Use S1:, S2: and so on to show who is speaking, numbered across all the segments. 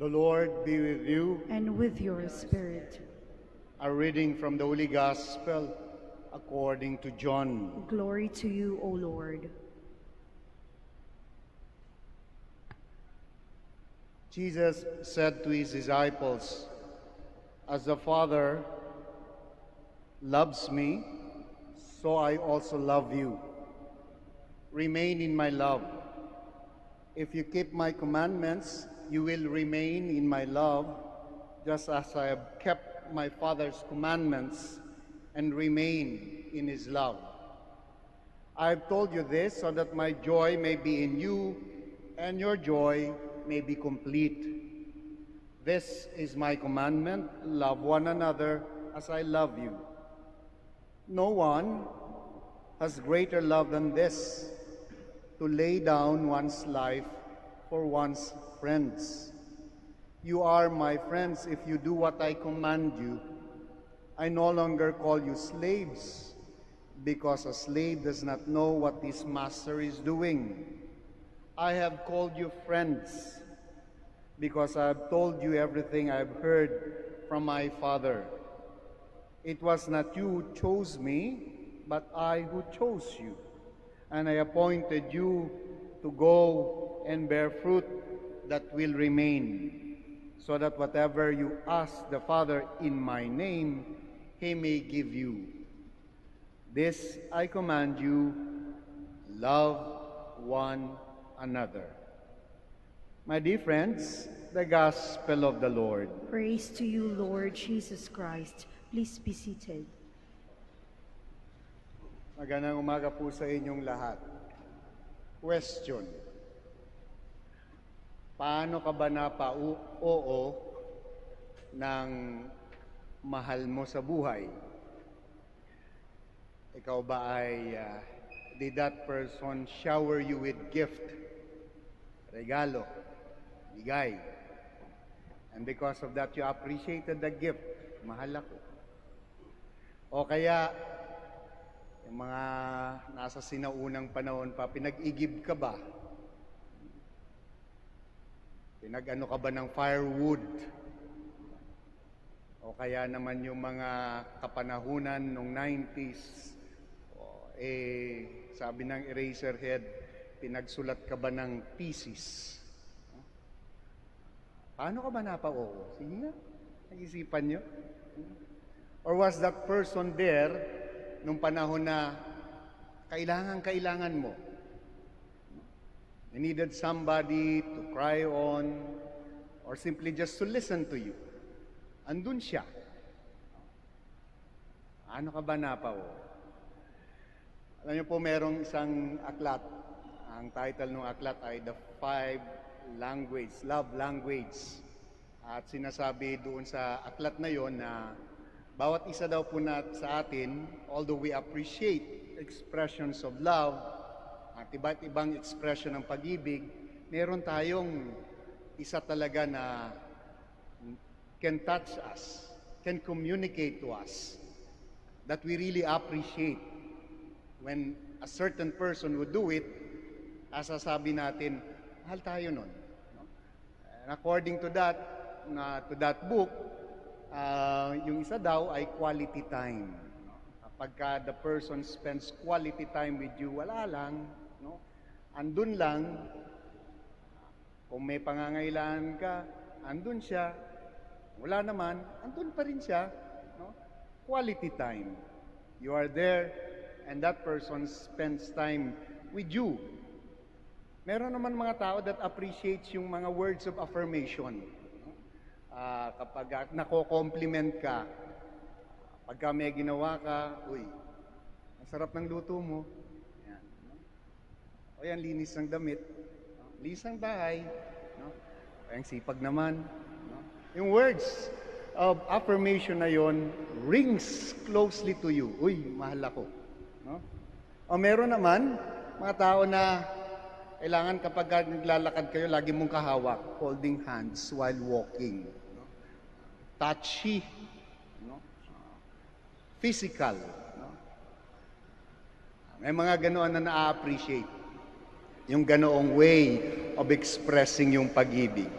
S1: The Lord be with you.
S2: And with your spirit.
S1: A reading from the Holy Gospel according to John.
S2: Glory to you, O Lord.
S1: Jesus said to his disciples, "As the Father loves me, so I also love you. Remain in my love. If you keep my commandments, you will remain in my love, just as I have kept my Father's commandments and remain in his love. I have told you this so that my joy may be in you and your joy may be complete. This is my commandment: love one another as I love you. No one has greater love than this, to lay down one's life for one's friends. You are my friends if you do what I command you. I no longer call you slaves, because a slave does not know what his master is doing. I have called you friends, because I have told you everything I have heard from my Father. It was not you who chose me, but I who chose you, and I appointed you to go and bear fruit that will remain, so that whatever you ask the Father in my name, he may give you. This I command you: love one another." My dear friends, the Gospel of the Lord.
S2: Praise to you, Lord Jesus Christ. Please be seated.
S1: Magandang umaga po sa inyong lahat. Question: paano ka ba napao-oo ng mahal mo sa buhay? Ikaw ba ay did that person shower you with gift, regalo, bigay, and because of that you appreciated the gift, mahal ako? O kaya yung mga nasa sinaunang panahon pa, pinag-igib ka ba? Pinag-ano ka ba ng firewood? O kaya naman yung mga kapanahunan nung 90s, sabi ng Eraserhead, pinagsulat ka ba ng thesis? Paano ka ba napao? Sige nga, nag-isipan nyo. Or was that person there nung panahon na kailangan mo? You needed somebody to cry on or simply just to listen to you. Andun siya. Ano ka ba napao? Alam niyo po, merong isang aklat. Ang title ng aklat ay The 5 Love Language. At sinasabi doon sa aklat na yon na bawat isa daw po sa atin, although we appreciate expressions of love at iba't ibang expression ng pag-ibig, meron tayong isa talaga na can touch us, can communicate to us, that we really appreciate. When a certain person would do it, as sabi natin, mahal tayo nun. No? And according to that book, yung isa daw ay quality time. No? Kapag the person spends quality time with you, wala lang, no? Andun lang. Kung may pangangailangan ka, andun siya. Wala naman, andun pa rin siya. No? Quality time. You are there, and that person spends time with you. Meron naman mga tao that appreciates yung mga words of affirmation. Kapag nako-compliment ka, pagka may ginawa ka, uy, ang sarap ng luto mo. Yan, no? O yan, linis ng damit, no? Linis ng bahay, no? O yung sipag naman. No? Yung words of affirmation na yon rings closely to you. Uy, mahal ako. No? O meron naman, mga tao na kailangan kapag naglalakad kayo, lagi mong kahawak, holding hands while walking. No? Touchy. No? Physical. No? May mga ganoon na na-appreciate. Yung ganoong way of expressing yung pag-ibig.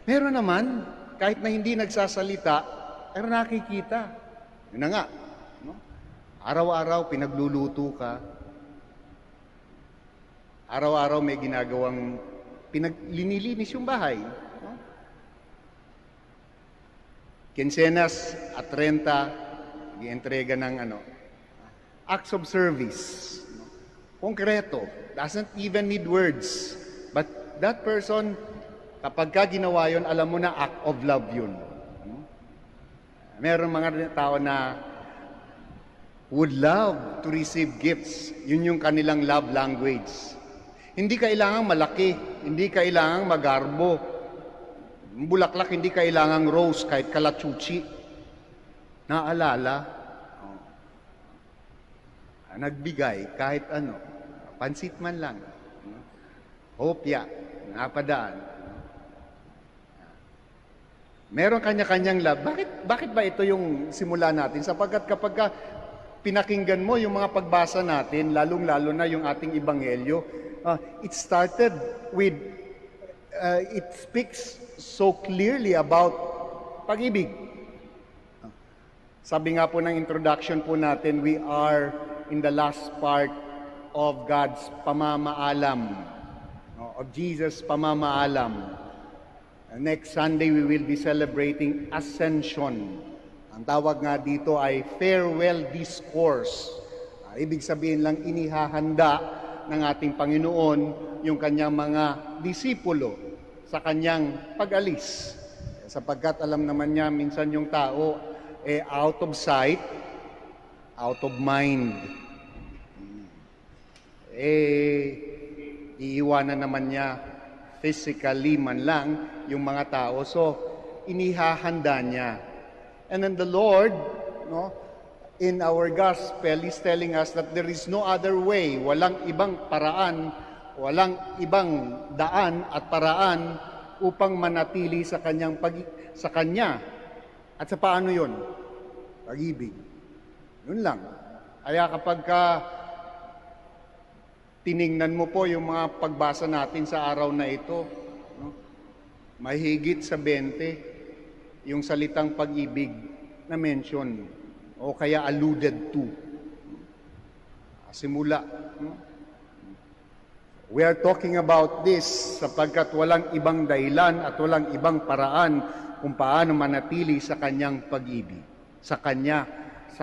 S1: Meron naman, kahit na hindi nagsasalita, pero nakikita. Yun na nga. No? Araw-araw, pinagluluto ka. Araw-araw may ginagawang linilinis yung bahay. No? Quincenas at 30, i-entrega ng acts of service. No? Konkreto. Doesn't even need words. But that person, kapag ka ginawa yun, alam mo na act of love yun. Meron mga tao na would love to receive gifts. Yun yung kanilang love language. Hindi kailangang malaki, hindi kailangang magarbo. Bulaklak, hindi kailangang rose, kahit kalachuchi. Naalala, nagbigay kahit pansit man lang. Hopya, napadaan. Meron kanya-kanyang love. Bakit ba ito yung simula natin? Sapagkat kapag pinakinggan mo yung mga pagbasa natin, lalong-lalo na yung ating ebanghelyo, it started with, it speaks so clearly about pag-ibig. Sabi nga po ng introduction po natin, we are in the last part of God's pamamaalam, of Jesus' pamamaalam. Next Sunday, we will be celebrating Ascension. Ang tawag nga dito ay farewell discourse. Ibig sabihin lang, inihahanda ng ating Panginoon yung kanyang mga disipulo sa kanyang pag-alis. Sapagkat alam naman niya, minsan yung tao out of sight, out of mind. Iiwanan naman niya physically man lang yung mga tao. So, inihahanda niya. And then the Lord, in our gospel, is telling us that there is no other way. Walang ibang paraan, walang ibang daan at paraan upang manatili sa sa Kanya. At sa paano yun? Pag-ibig. Yun lang. Kaya kapag tiningnan mo po yung mga pagbasa natin sa araw na ito, mahigit sa 20 yung salitang pag-ibig na mention o kaya alluded to. Simula. We are talking about this sapagkat walang ibang dahilan at walang ibang paraan kung paano manatili sa kanyang pag-ibig. Sa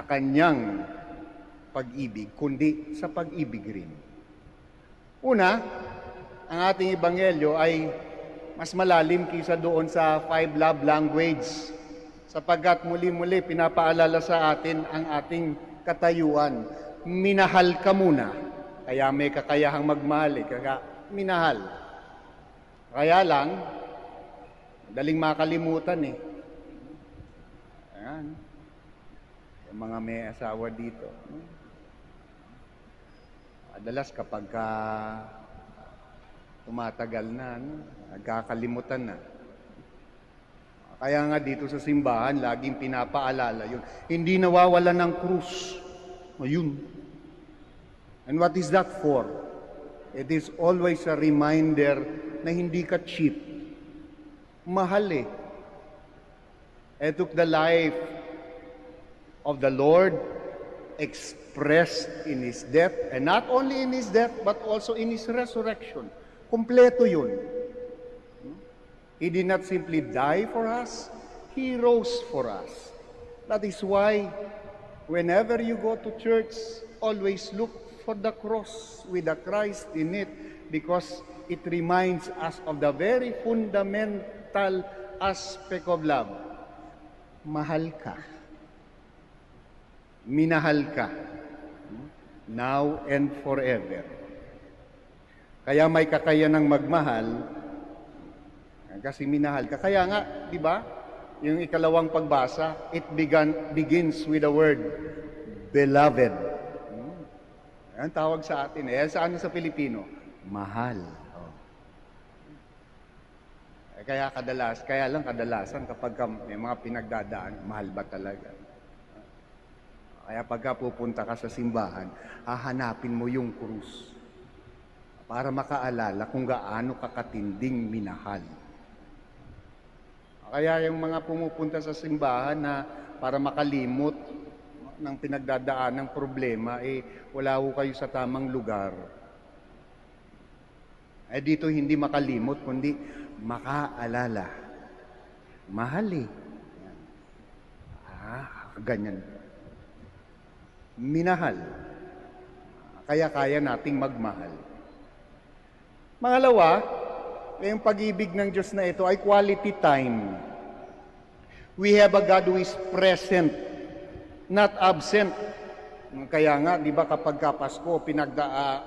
S1: kanyang pag-ibig, kundi sa pag-ibig rin. Una, ang ating ebanghelyo ay mas malalim kaysa doon sa 5 love language sapagkat muli-muli pinapaalala sa atin ang ating katayuan. Minahal ka muna. Kaya may kakayahang magmahal. Kaya minahal. Kaya lang, madaling makalimutan Ayan. Yung mga may asawa dito. Madalas kapag tumatagal na, nagkakalimutan na. Kaya nga dito sa simbahan, laging pinapaalala yun. Hindi nawawala ng krus. Ayun. And what is that for? It is always a reminder na hindi ka cheap. Mahal I took the life of the Lord expressed in His death, and not only in His death, but also in His resurrection. Kompleto yun. He did not simply die for us, He rose for us. That is why, whenever you go to church, always look for the cross with the Christ in it, because it reminds us of the very fundamental aspect of love. Mahal ka. Minahal ka. Now and forever. Kaya may kakayanang magmahal kasi minahal ka. Kaya nga, di ba? Yung ikalawang pagbasa, it begins with the word beloved. Yan tawag sa atin. Sa sa Pilipino? Mahal. Kaya kadalasan kapag may mga pinagdadaan, mahal ba talaga? Kaya pagka pupunta ka sa simbahan, hahanapin mo yung krus para makaalala kung gaano kakatinding minahal. Kaya yung mga pumupunta sa simbahan na para makalimot ng pinagdadaan ng problema, wala ho kayo sa tamang lugar. Dito hindi makalimot, kundi makaalala. Mahal eh. Ganyan. Minahal. Kaya kaya nating magmahal. Pangalawa, yung pag-ibig ng Diyos na ito ay quality time. We have a God who is present, not absent. Kaya nga, di ba kapag Pasko,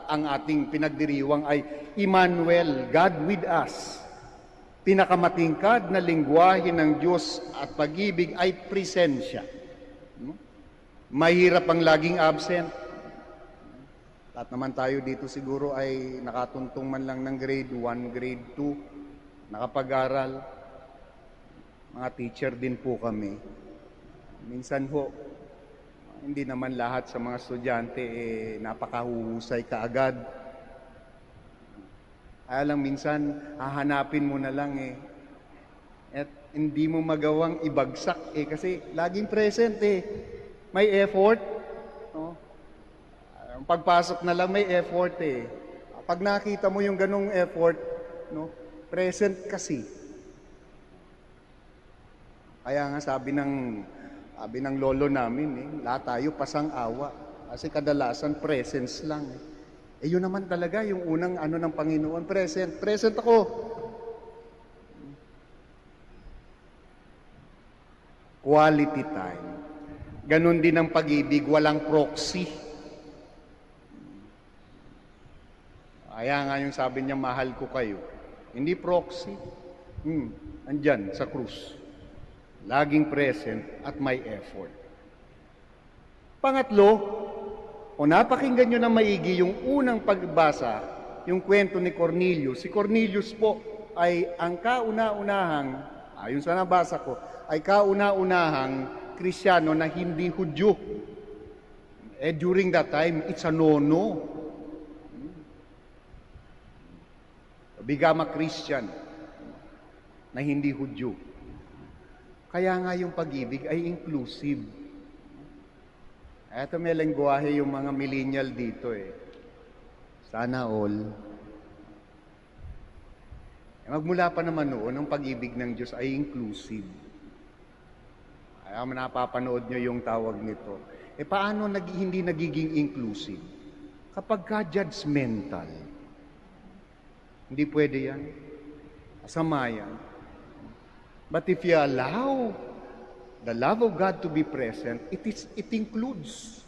S1: ang ating pinagdiriwang ay Emmanuel, God with us. Pinakamatingkad na lingwahe ng Diyos at pag-ibig ay presensya. Mahirap ang laging absent. Lahat naman tayo dito siguro ay nakatuntong man lang ng grade 1, grade 2, nakapag-aral. Mga teacher din po kami. Minsan ho, hindi naman lahat sa mga estudyante napakahuhusay kaagad. Lang minsan, hahanapin mo na lang At hindi mo magawang ibagsak kasi laging present May effort. No? Pagpasok na lang may effort Pag nakita mo yung ganong effort, no? Present kasi. Kaya nga sabi ng lolo namin, lahat tayo pasang-awa. Kasi kadalasan presence lang yun naman talaga yung unang ng Panginoon, present. Present ako. Quality time. Ganon din ang pag-ibig, walang proxy. Kaya nga yung sabi niya, mahal ko kayo. Hindi proxy. Andyan sa krus. Laging present at may effort. Pangatlo, kung napakinggan nyo na maigi yung unang pagbasa, yung kwento ni Cornelius. Si Cornelius po ay ang kauna-unahang, ayon sa nabasa ko, ay kauna-unahang Kristiyano na hindi Hudyo. During that time, it's a no-no. Become a Christian na hindi Hudyo. Kaya nga yung pag-ibig ay inclusive. Eto may lengguwahe yung mga millennial dito Sana all. Magmula pa naman noon, ang pag-ibig ng Diyos ay inclusive. Kaya napapanood nyo yung tawag nito. Paano hindi nagiging inclusive? Kapag ka-judgmental. Hindi pwede yan. Masama yan. But if you allow the love of God to be present, it includes.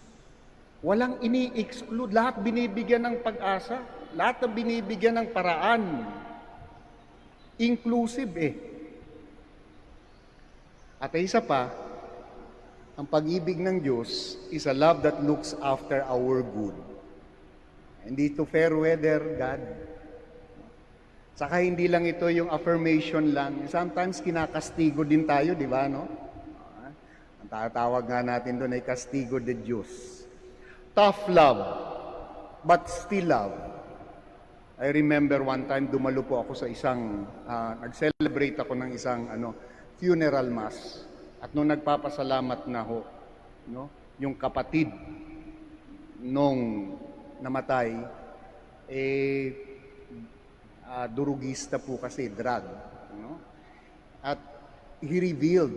S1: Walang ini-exclude. Lahat binibigyan ng pag-asa. Lahat na binibigyan ng paraan. Inclusive At isa pa, ang pag-ibig ng Diyos is a love that looks after our good. Hindi to fair weather, God. Saka hindi lang ito yung affirmation lang. Sometimes kinakastigo din tayo, di ba, no? Ang tatawag nga natin doon ay kastigo de Diyos. Tough love, but still love. I remember one time, dumalo po ako sa isang, nag-celebrate ako ng isang funeral mass. At nung nagpapasalamat na ho, no, yung kapatid nung namatay, durugista po kasi, drug. No? At he revealed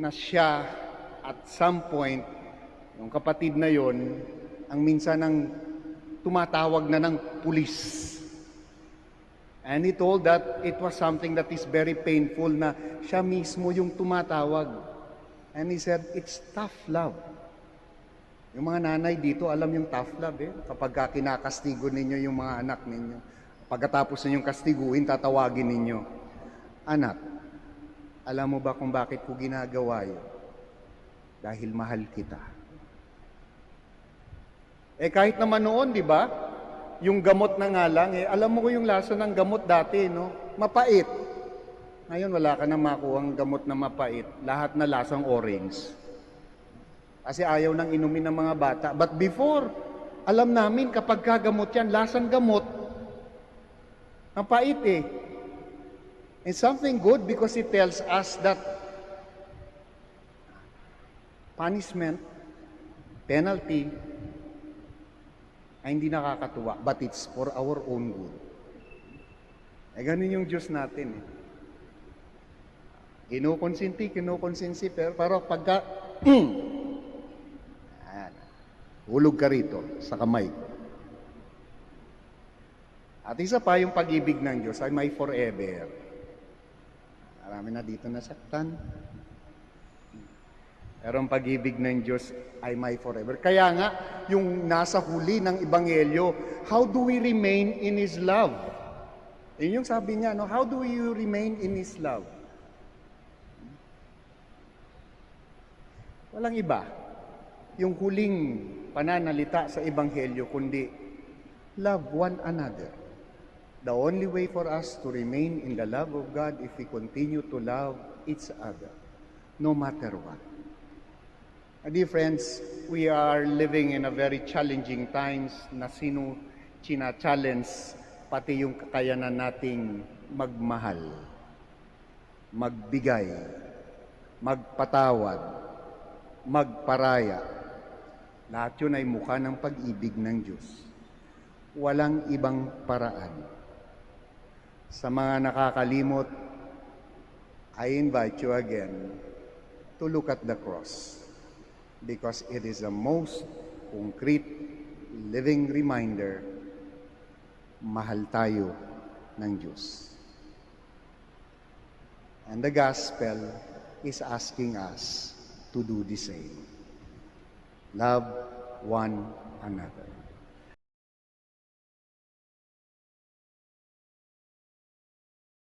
S1: na siya at some point, yung kapatid na yon, ang minsan ang tumatawag na ng pulis. And he told that it was something that is very painful na siya mismo yung tumatawag. And he said, it's tough love. Yung mga nanay dito, alam yung tough love Kapag kinakastigo ninyo yung mga anak ninyo. Pagkatapos ninyong kastiguin, tatawagin ninyo, anak, alam mo ba kung bakit ko ginagawa yun? Dahil mahal kita. Kahit naman noon, di ba? Yung gamot na nga lang, alam mo ko yung lasa ng gamot dati, no? Mapait. Ngayon, wala ka na makuhang gamot na mapait. Lahat na lasang orange. Kasi ayaw nang inumin ng mga bata. But before, alam namin kapag kagamot yan, lasang gamot, mapait And something good because it tells us that punishment, penalty, ay hindi nakakatuwa, but it's for our own good. Eh, ganun yung Diyos natin. Kinukonsinsi, pero pagka, ayan, hulog ka rito sa kamay ko. At isa pa, yung pag-ibig ng Diyos ay may forever. Marami na dito nasaktan. Pero ang pag-ibig ng Diyos ay may forever. Kaya nga, yung nasa huli ng Ebanghelyo, how do we remain in His love? Yun yung sabi niya, no? How do you remain in His love? Walang iba. Yung huling pananalita sa Ebanghelyo, kundi love one another. The only way for us to remain in the love of God if we continue to love each other, no matter what. Dear friends, we are living in a very challenging times na china-challenge pati yung kakayanan nating magmahal, magbigay, magpatawad, magparaya. Lahat yun ay mukha ng pag-ibig ng Diyos. Walang ibang paraan. Sa mga nakakalimot, I invite you again to look at the cross because it is the most concrete, living reminder, mahal tayo ng Diyos. And the gospel is asking us to do the same. Love one another.